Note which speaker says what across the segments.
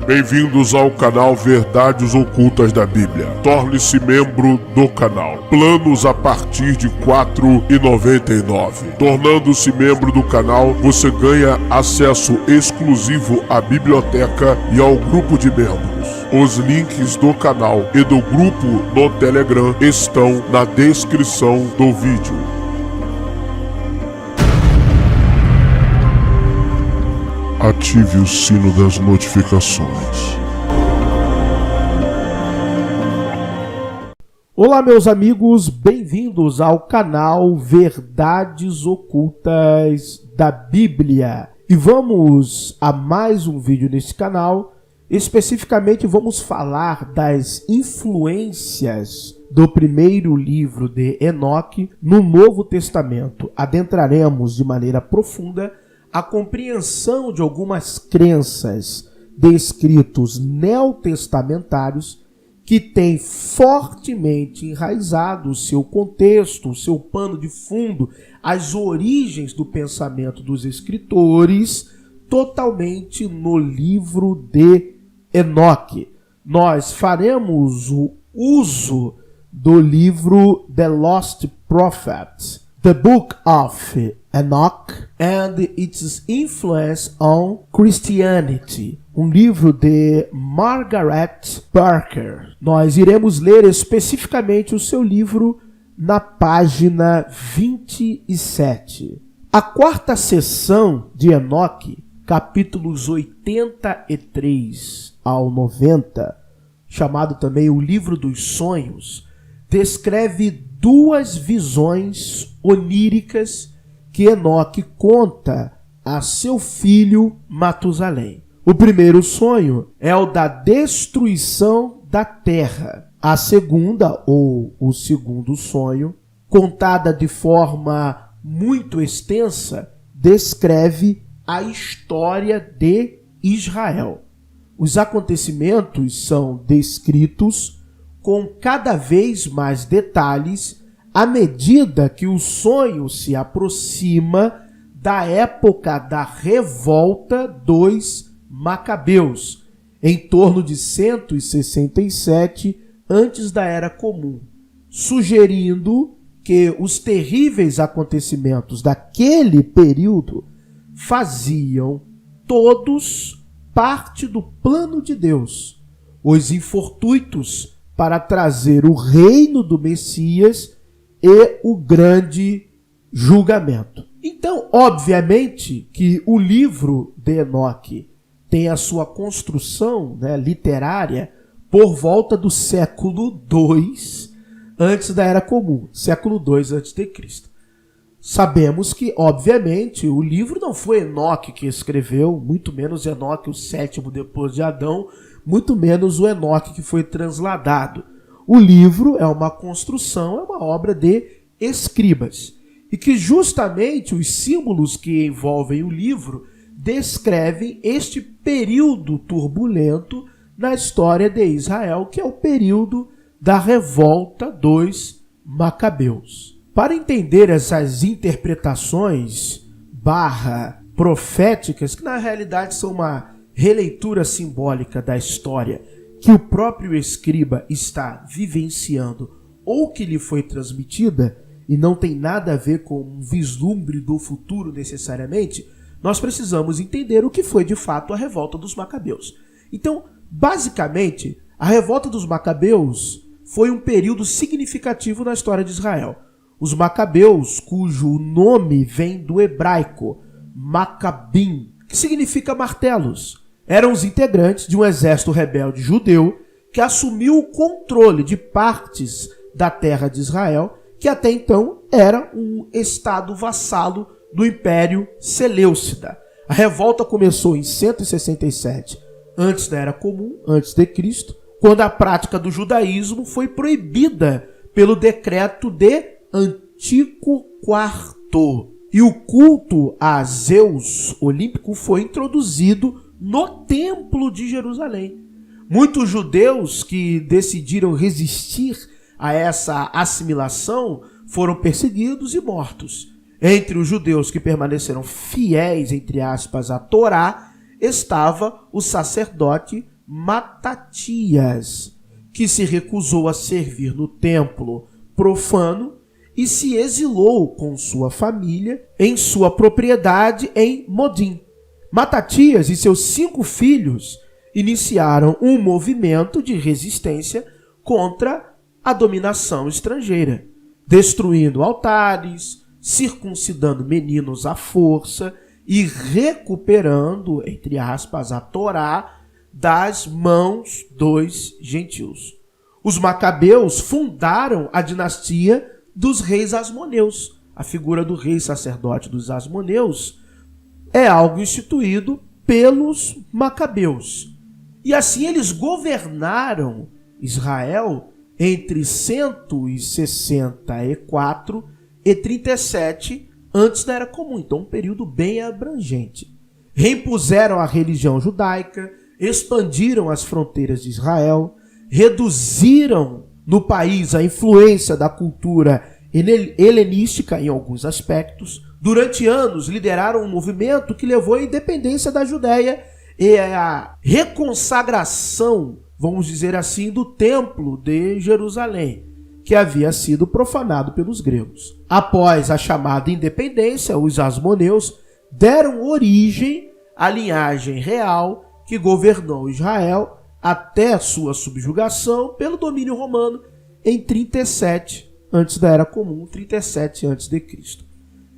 Speaker 1: Bem-vindos ao canal Verdades Ocultas da Bíblia. Torne-se membro do canal. Planos a partir de R$ 4,99. Tornando-se membro do canal, você ganha acesso exclusivo à biblioteca e ao grupo de membros. Os links do canal e do grupo no Telegram estão na descrição do vídeo. Ative o sino das notificações.
Speaker 2: Olá, meus amigos, bem-vindos ao canal Verdades Ocultas da Bíblia. E vamos a mais um vídeo nesse canal. Especificamente vamos falar das influências do primeiro livro de Enoque no Novo Testamento. Adentraremos de maneira profunda a compreensão de algumas crenças de escritos neotestamentários que têm fortemente enraizado o seu contexto, o seu pano de fundo, as origens do pensamento dos escritores, totalmente no livro de Enoque. Nós faremos o uso do livro The Lost Prophet, The Book of Enoch and its Influence on Christianity, um livro de Margaret Barker. Nós iremos ler especificamente o seu livro na página 27. A quarta seção de Enoque, capítulos 83 ao 90, chamado também o Livro dos Sonhos, descreve duas visões oníricas que Enoque conta a seu filho Matusalém. O primeiro sonho é o da destruição da terra. A segunda, ou o segundo sonho, contada de forma muito extensa, descreve a história de Israel. Os acontecimentos são descritos com cada vez mais detalhes à medida que o sonho se aproxima da época da revolta dos Macabeus, em torno de 167 antes da Era Comum, sugerindo que os terríveis acontecimentos daquele período faziam todos parte do plano de Deus, os infortuitos para trazer o reino do Messias e o grande julgamento. Então, obviamente, que o livro de Enoque tem a sua construção literária por volta do século II antes da Era Comum, século II a.C. Sabemos que, obviamente, o livro não foi Enoque que escreveu, muito menos Enoque, o sétimo depois de Adão, muito menos o Enoque que foi transladado. O livro é uma construção, é uma obra de escribas. E que justamente os símbolos que envolvem o livro descrevem este período turbulento na história de Israel, que é o período da revolta dos Macabeus. Para entender essas interpretações proféticas, que na realidade são uma releitura simbólica da história que o próprio escriba está vivenciando ou que lhe foi transmitida e não tem nada a ver com um vislumbre do futuro necessariamente, nós precisamos entender o que foi de fato a revolta dos Macabeus. Então, basicamente, a revolta dos Macabeus foi um período significativo na história de Israel. Os Macabeus, cujo nome vem do hebraico Macabim, que significa martelos, eram os integrantes de um exército rebelde judeu que assumiu o controle de partes da terra de Israel, que até então era um estado vassalo do Império Seleucida. A revolta começou em 167 antes da Era Comum, antes de Cristo, quando a prática do judaísmo foi proibida pelo decreto de Antíoco IV. E o culto a Zeus olímpico foi introduzido no Templo de Jerusalém. Muitos judeus que decidiram resistir a essa assimilação foram perseguidos e mortos. Entre os judeus que permaneceram fiéis, entre aspas, à Torá, estava o sacerdote Matatias, que se recusou a servir no templo profano e se exilou com sua família em sua propriedade em Modim. Matatias e seus 5 filhos iniciaram um movimento de resistência contra a dominação estrangeira, destruindo altares, circuncidando meninos à força e recuperando, entre aspas, a Torá das mãos dos gentios. Os macabeus fundaram a dinastia dos reis asmoneus. A figura do rei sacerdote dos asmoneus é algo instituído pelos macabeus. E assim eles governaram Israel entre 164 e 37 antes da Era Comum. Então, um período bem abrangente. Reimpuseram a religião judaica, expandiram as fronteiras de Israel, reduziram no país a influência da cultura helenística em alguns aspectos. Durante anos, lideraram um movimento que levou à independência da Judéia e à reconsagração, vamos dizer assim, do Templo de Jerusalém, que havia sido profanado pelos gregos. Após a chamada independência, os asmoneus deram origem à linhagem real que governou Israel até sua subjugação pelo domínio romano em 37 antes da Era Comum, 37 a.C.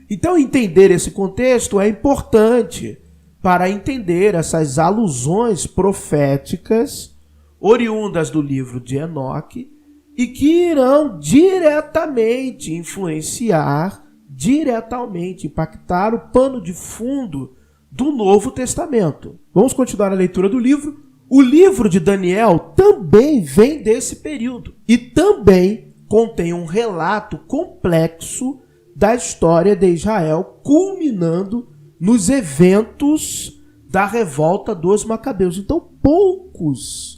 Speaker 2: Então, entender esse contexto é importante para entender essas alusões proféticas oriundas do livro de Enoque e que irão diretamente influenciar, diretamente impactar o pano de fundo do Novo Testamento. Vamos continuar a leitura do livro. O livro de Daniel também vem desse período e também contém um relato complexo da história de Israel, culminando nos eventos da revolta dos macabeus. Então, poucos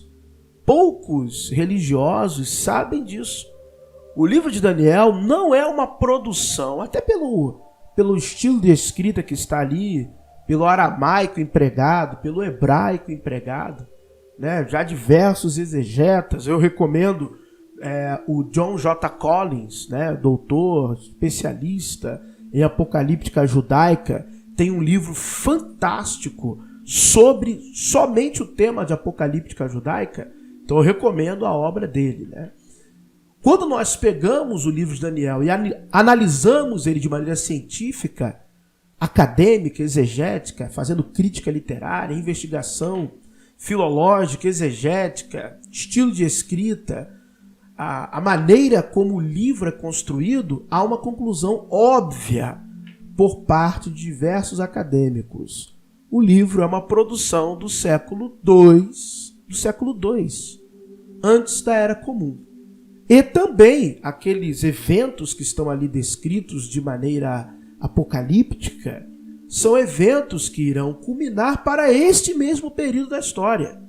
Speaker 2: religiosos sabem disso. O livro de Daniel não é uma produção, até pelo estilo de escrita que está ali, pelo aramaico empregado, pelo hebraico empregado, né? Já diversos exegetas. Eu recomendo o John J. Collins, né? Doutor, especialista em apocalíptica judaica, tem um livro fantástico sobre somente o tema de apocalíptica judaica. Então eu recomendo a obra dele, né? Quando nós pegamos o livro de Daniel e analisamos ele de maneira científica, acadêmica, exegética, fazendo crítica literária, investigação filológica, exegética, estilo de escrita, a maneira como o livro é construído, há uma conclusão óbvia por parte de diversos acadêmicos. O livro é uma produção do século II, antes da Era Comum. E também aqueles eventos que estão ali descritos de maneira apocalíptica são eventos que irão culminar para este mesmo período da história,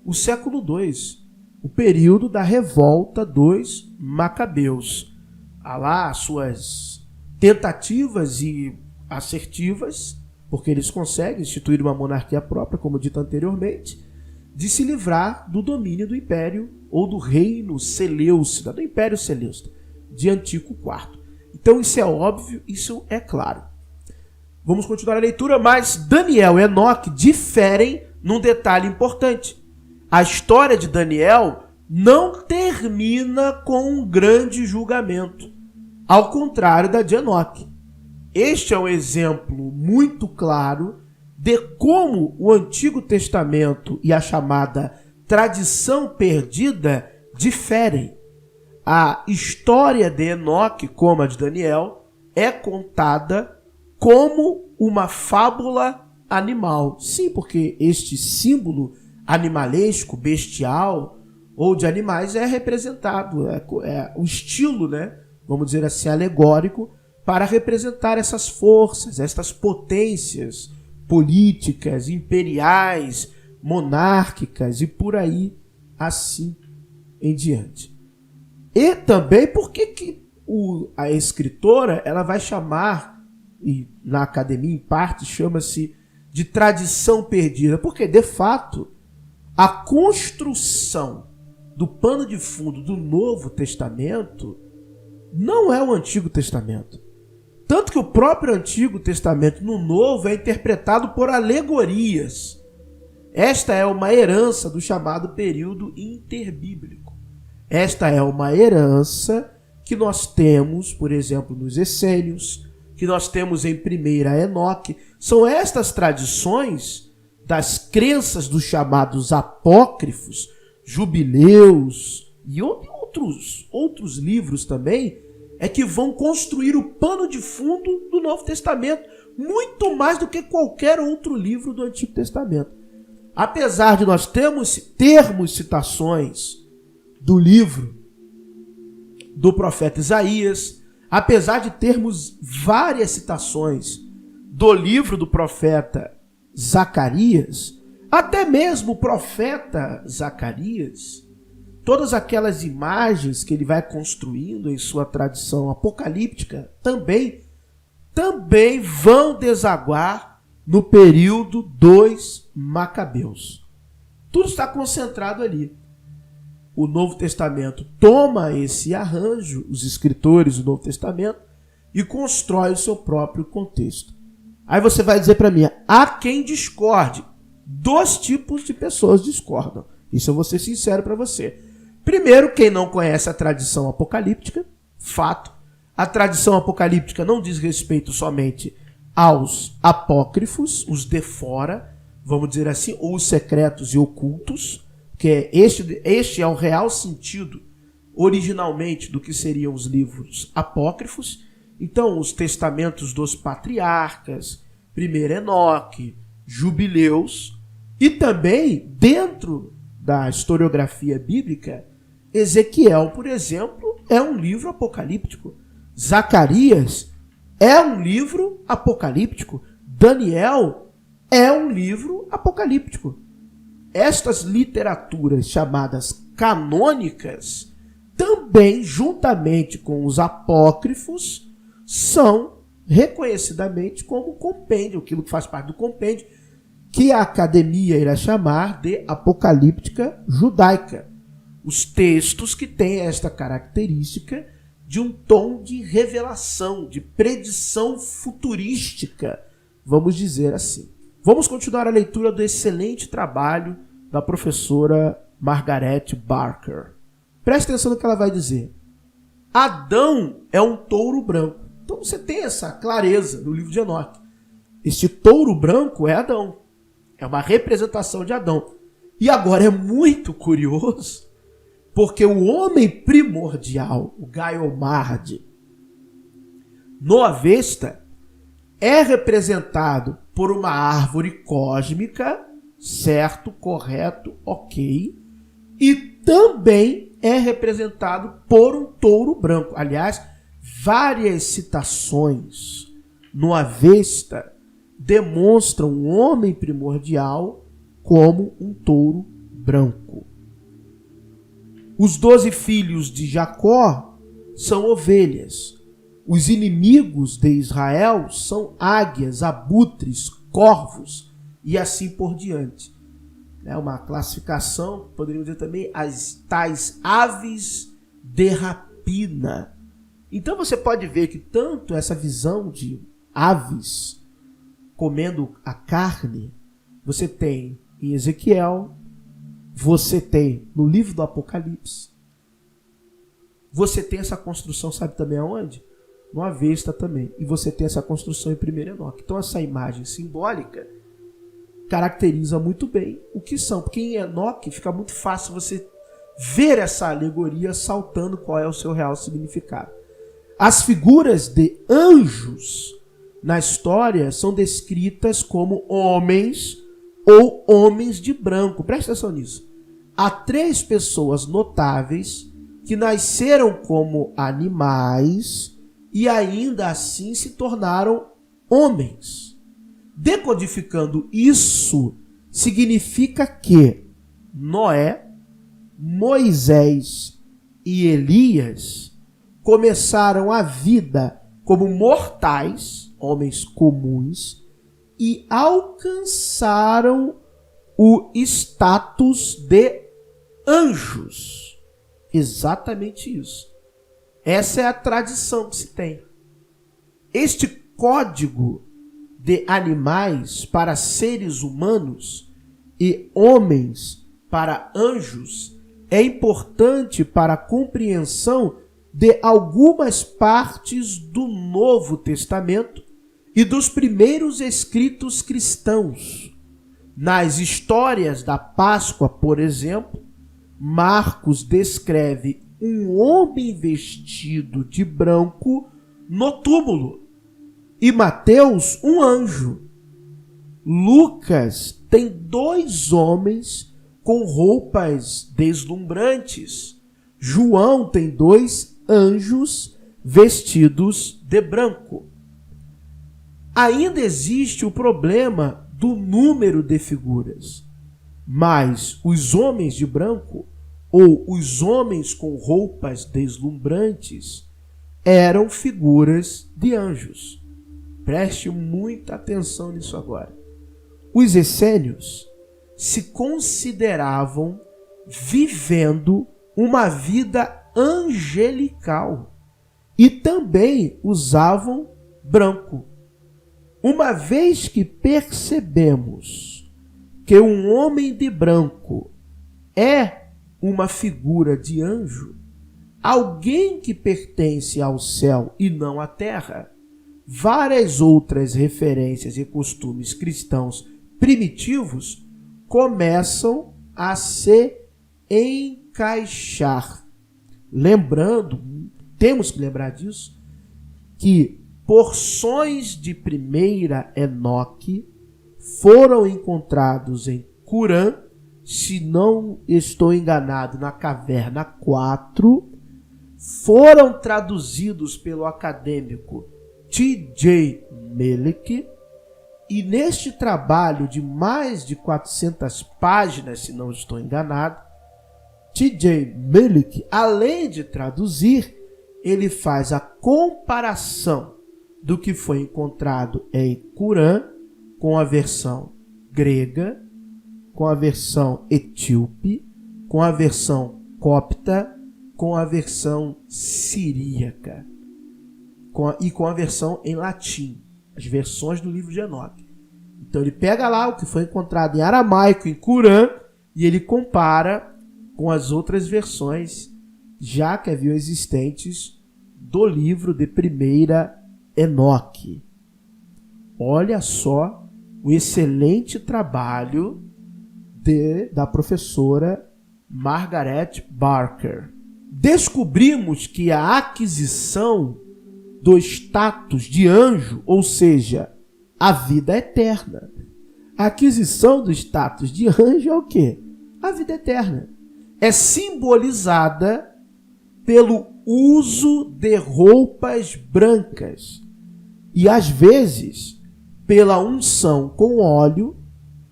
Speaker 2: o século II, o período da revolta dos macabeus. Há lá suas tentativas e assertivas, porque eles conseguem instituir uma monarquia própria, como dito anteriormente, de se livrar do domínio do Império ou do Reino Seleucida, do Império Seleucida, de Antíoco IV. Então isso é óbvio, isso é claro. Vamos continuar a leitura, mas Daniel e Enoque diferem num detalhe importante. A história de Daniel não termina com um grande julgamento, ao contrário da de Enoque. Este é um exemplo muito claro de como o Antigo Testamento e a chamada tradição perdida diferem. A história de Enoque, como a de Daniel, é contada como uma fábula animal. Sim, porque este símbolo animalesco, bestial ou de animais é representado, é o estilo, né? Vamos dizer assim, alegórico, para representar essas forças, estas potências políticas, imperiais, monárquicas e por aí assim em diante. E também porque a escritora ela vai chamar, e na academia em parte chama-se de tradição perdida, porque de fato a construção do pano de fundo do Novo Testamento não é o Antigo Testamento. Tanto que o próprio Antigo Testamento no Novo é interpretado por alegorias. Esta é uma herança do chamado período interbíblico. Esta é uma herança que nós temos, por exemplo, nos Essênios, que nós temos em 1 Enoque. São estas tradições das crenças dos chamados apócrifos, jubileus e outros livros também, é que vão construir o pano de fundo do Novo Testamento, muito mais do que qualquer outro livro do Antigo Testamento. Apesar de nós termos citações do livro do profeta Isaías, apesar de termos várias citações do livro do profeta Zacarias, até mesmo o profeta Zacarias, todas aquelas imagens que ele vai construindo em sua tradição apocalíptica também vão desaguar no período dos Macabeus. Tudo está concentrado ali. O Novo Testamento toma esse arranjo, os escritores do Novo Testamento, e constrói o seu próprio contexto. Aí você vai dizer para mim, há quem discorde. 2 tipos de pessoas discordam. Isso eu vou ser sincero para você. Primeiro, quem não conhece a tradição apocalíptica, fato. A tradição apocalíptica não diz respeito somente aos apócrifos, os de fora, vamos dizer assim, ou os secretos e ocultos, que este é o real sentido, originalmente, do que seriam os livros apócrifos. Então, os testamentos dos patriarcas, 1 Enoque, jubileus, e também, dentro da historiografia bíblica, Ezequiel, por exemplo, é um livro apocalíptico. Zacarias é um livro apocalíptico. Daniel é um livro apocalíptico. Estas literaturas chamadas canônicas também, juntamente com os apócrifos, são reconhecidamente como compêndio, aquilo que faz parte do compêndio, que a academia irá chamar de apocalíptica judaica. Os textos que têm esta característica de um tom de revelação, de predição futurística, vamos dizer assim. Vamos continuar a leitura do excelente trabalho da professora Margaret Barker. Preste atenção no que ela vai dizer. Adão é um touro branco. Então você tem essa clareza no livro de Enoque. Este touro branco é Adão. É uma representação de Adão. E agora é muito curioso, porque o homem primordial, o Gaiomard, no Avesta, é representado por uma árvore cósmica, certo, correto, ok, e também é representado por um touro branco. Aliás, várias citações no Avesta demonstram o homem primordial como um touro branco. Os 12 filhos de Jacó são ovelhas. Os inimigos de Israel são águias, abutres, corvos e assim por diante. É uma classificação, poderíamos dizer também, as tais aves de rapina. Então você pode ver que tanto essa visão de aves comendo a carne, você tem em Ezequiel, você tem no livro do Apocalipse, você tem essa construção, sabe também aonde? No Avesta também. E você tem essa construção em 1 Enoque. Então essa imagem simbólica caracteriza muito bem o que são. Porque em Enoque fica muito fácil você ver essa alegoria saltando qual é o seu real significado. As figuras de anjos na história são descritas como homens ou homens de branco. Presta atenção nisso. Há 3 pessoas notáveis que nasceram como animais e ainda assim se tornaram homens. Decodificando isso, significa que Noé, Moisés e Elias começaram a vida como mortais, homens comuns, e alcançaram o status de anjos. Exatamente isso. Essa é a tradição que se tem. Este código de animais para seres humanos e homens para anjos é importante para a compreensão de algumas partes do Novo Testamento e dos primeiros escritos cristãos. Nas histórias da Páscoa, por exemplo, Marcos descreve um homem vestido de branco no túmulo e Mateus um anjo. Lucas tem 2 homens com roupas deslumbrantes. João tem 2 anjos vestidos de branco. Ainda existe o problema do número de figuras, mas os homens de branco ou os homens com roupas deslumbrantes eram figuras de anjos. Preste muita atenção nisso agora. Os essênios se consideravam vivendo uma vida angelical e também usavam branco. Uma vez que percebemos que um homem de branco é uma figura de anjo, alguém que pertence ao céu e não à terra, várias outras referências e costumes cristãos primitivos começam a se encaixar. Lembrando, temos que lembrar disso, que porções de primeira Enoque foram encontrados em Qumran, se não estou enganado, na caverna 4, foram traduzidos pelo acadêmico T.J. Melick, e neste trabalho de mais de 400 páginas, se não estou enganado, T.J. Melick, além de traduzir, ele faz a comparação do que foi encontrado em Qumran com a versão grega, com a versão etíope, com a versão copta, com a versão siríaca e com a versão em latim, as versões do livro de Enoque. Então ele pega lá o que foi encontrado em aramaico, em Qumran, e ele compara com as outras versões já que haviam existentes do livro de primeira Enoque. Olha só o excelente trabalho da professora Margaret Barker. Descobrimos que a aquisição do status de anjo, ou seja, a vida eterna. A aquisição do status de anjo é o quê? A vida eterna. É simbolizada pelo uso de roupas brancas e, às vezes, pela unção com óleo,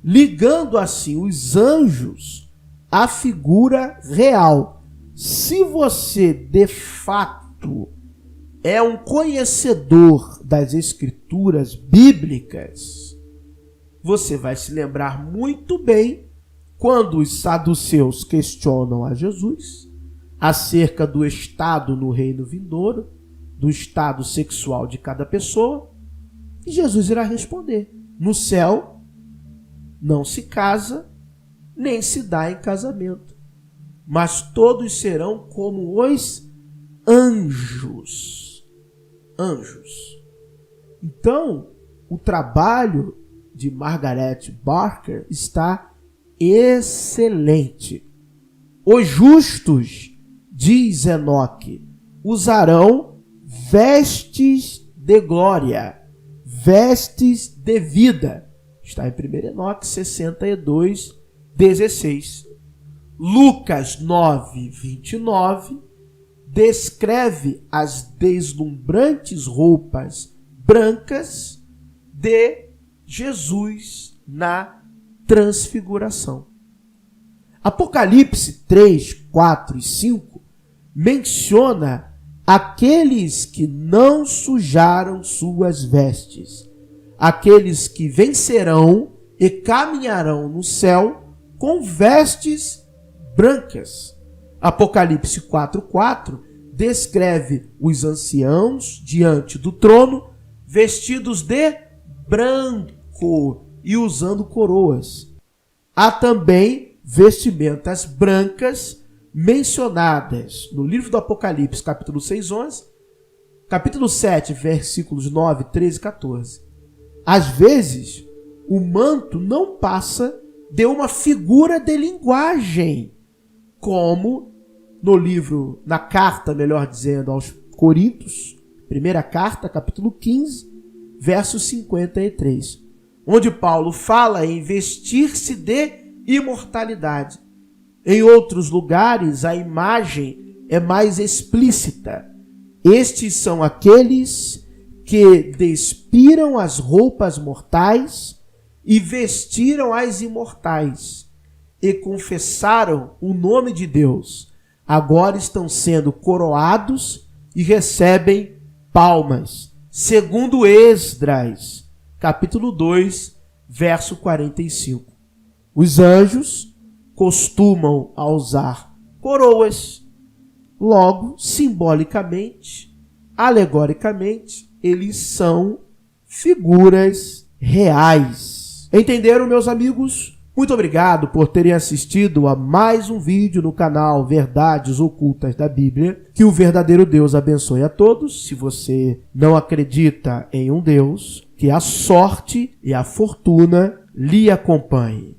Speaker 2: ligando assim os anjos à figura real. Se você, de fato, é um conhecedor das escrituras bíblicas, você vai se lembrar muito bem quando os saduceus questionam a Jesus acerca do estado no reino vindouro, do estado sexual de cada pessoa, e Jesus irá responder: no céu não se casa, nem se dá em casamento, mas todos serão como os anjos. Anjos. Então, o trabalho de Margaret Barker está excelente. Os justos, diz Enoque, usarão vestes de glória, vestes de vida. Está em 1 Enoque 62, 16. Lucas 9, 29 descreve as deslumbrantes roupas brancas de Jesus na transfiguração. Apocalipse 3, 4 e 5 menciona aqueles que não sujaram suas vestes, aqueles que vencerão e caminharão no céu com vestes brancas. Apocalipse 4:4 descreve os anciãos diante do trono, vestidos de branco e usando coroas. Há também vestimentas brancas mencionadas no livro do Apocalipse, capítulo 6:11, capítulo 7, versículos 9, 13 e 14. Às vezes, o manto não passa de uma figura de linguagem, como na carta, melhor dizendo, aos Coríntios, primeira carta, capítulo 15, verso 53, onde Paulo fala em vestir-se de imortalidade. Em outros lugares, a imagem é mais explícita. Estes são aqueles que despiram as roupas mortais e vestiram as imortais, e confessaram o nome de Deus. Agora estão sendo coroados e recebem palmas. Segundo Esdras, capítulo 2, verso 45. Os anjos costumam usar coroas. Logo, simbolicamente, alegoricamente, eles são figuras reais. Entenderam, meus amigos? Muito obrigado por terem assistido a mais um vídeo no canal Verdades Ocultas da Bíblia. Que o verdadeiro Deus abençoe a todos. Se você não acredita em um Deus, que a sorte e a fortuna lhe acompanhem.